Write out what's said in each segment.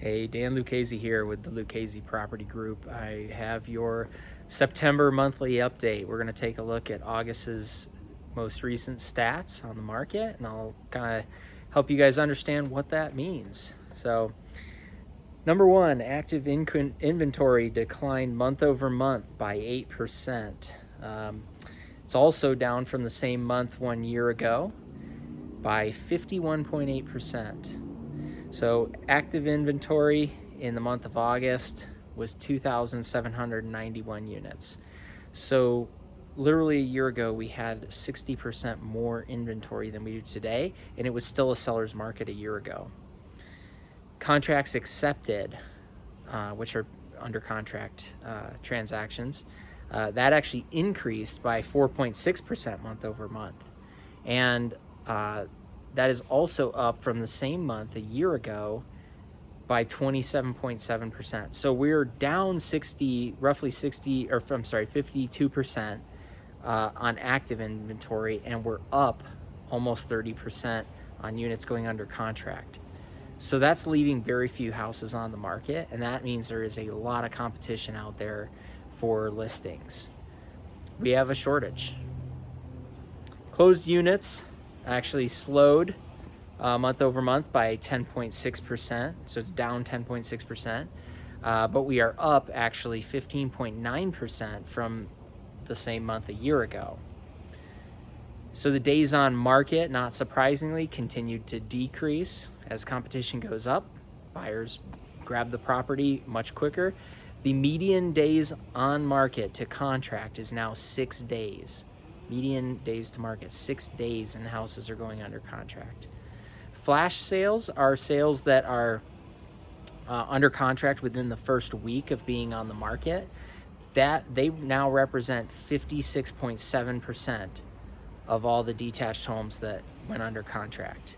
Hey, Dan Lucchesi here with the Lucchesi Property Group. I have your September monthly update. We're going to take a look at August's most recent stats on the market, and I'll kind of help you guys understand what that means. So, number one, active inventory declined month over month by 8%. It's also down from the same month 1 year ago by 51.8%. So active inventory in the month of August was 2,791 units. So literally a year ago, we had 60% more inventory than we do today, and it was still a seller's market a year ago. Contracts accepted, which are under contract transactions, that actually increased by 4.6% month over month. And that is also up from the same month a year ago by 27.7%. So we're down 52% on active inventory, and we're up almost 30% on units going under contract. So that's leaving very few houses on the market, and that means there is a lot of competition out there for listings. We have a shortage. Closed units actually slowed month over month by 10.6%, so it's down 10.6%, but we are up actually 15.9% from the same month a year ago. So the days on market, not surprisingly, continued to decrease as competition goes up. Buyers grab the property much quicker. The median days on market to contract is now 6 days. Median days to market, 6 days, and houses are going under contract. Flash sales are sales that are under contract within the first week of being on the market. That they now represent 56.7% of all the detached homes that went under contract.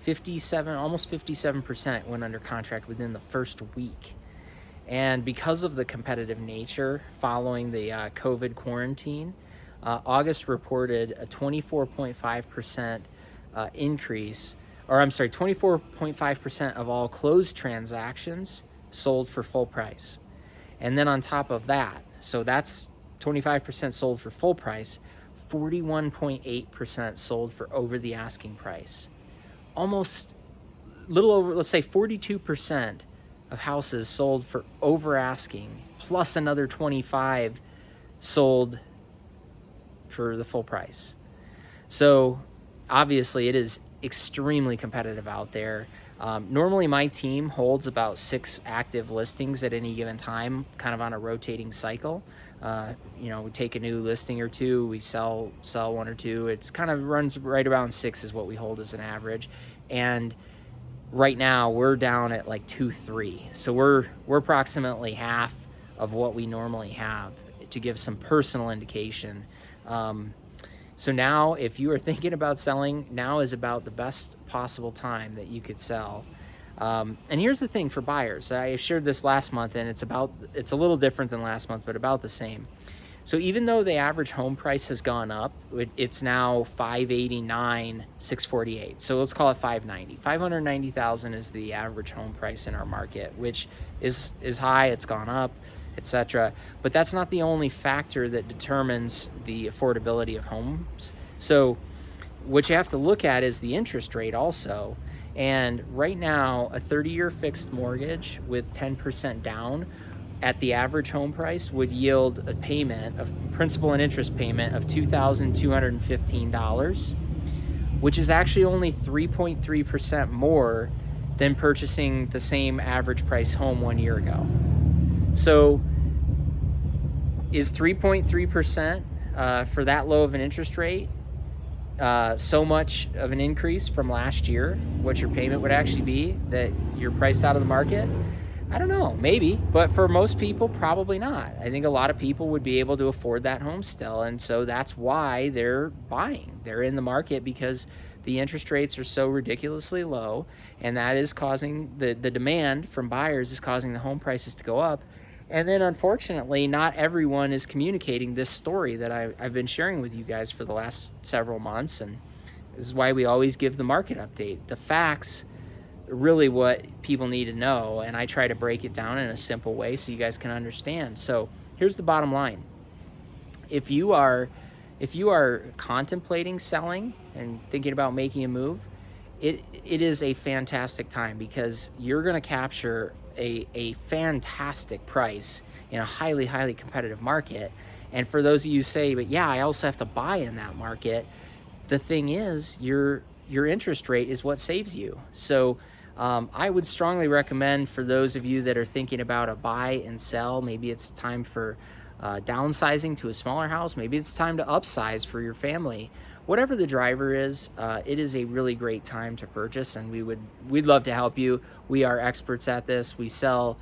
Almost 57% went under contract within the first week. And because of the competitive nature following the COVID quarantine, August reported a 24.5% increase, 24.5% of all closed transactions sold for full price. And then on top of that, so that's 25% sold for full price, 41.8% sold for over the asking price. Almost little over, let's say 42% of houses sold for over asking, plus another 25 sold for the full price. So obviously it is extremely competitive out there. Normally my team holds about 6 active listings at any given time, kind of on a rotating cycle. We take a new listing or two, we sell 1 or 2. It's kind of runs right around 6 is what we hold as an average. And right now we're down at like 2-3. So we're approximately half of what we normally have, to give some personal indication. So now if you are thinking about selling, now is about the best possible time that you could sell. And here's the thing for buyers. I shared this last month, and it's a little different than last month, but about the same. So even though the average home price has gone up, it's now $589,648. So let's call it $590,000. $590,000 is the average home price in our market, which is high. It's gone up, etc. But that's not the only factor that determines the affordability of homes. So what you have to look at is the interest rate also. And right now, a 30-year fixed mortgage with 10% down at the average home price would yield a payment of principal and interest payment of $2,215, which is actually only 3.3% more than purchasing the same average price home 1 year ago. So is 3.3% for that low of an interest rate so much of an increase from last year, what your payment would actually be, that you're priced out of the market? I don't know, maybe, but for most people, probably not. I think a lot of people would be able to afford that home still, and so that's why they're buying. They're in the market because the interest rates are so ridiculously low, and that is causing the demand from buyers is causing the home prices to go up. And then unfortunately, not everyone is communicating this story that I've been sharing with you guys for the last several months, and this is why we always give the market update. The facts really what people need to know, and I try to break it down in a simple way so you guys can understand. So here's the bottom line. If you are contemplating selling and thinking about making a move, it is a fantastic time, because you're going to capture a fantastic price in a highly competitive market. And for those of you who say, but yeah, I also have to buy in that market, the thing is, your interest rate is what saves you. So I would strongly recommend, for those of you that are thinking about a buy and sell, maybe it's time for downsizing to a smaller house, maybe it's time to upsize for your family. Whatever the driver is, it is a really great time to purchase, and we'd love to help you. We are experts at this. We sell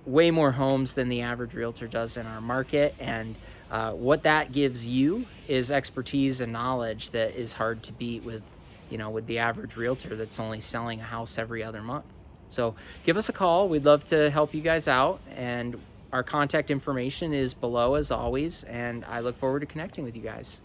way more homes than the average realtor does in our market, and what that gives you is expertise and knowledge that is hard to beat with the average realtor that's only selling a house every other month. So give us a call. We'd love to help you guys out, and our contact information is below as always, and I look forward to connecting with you guys.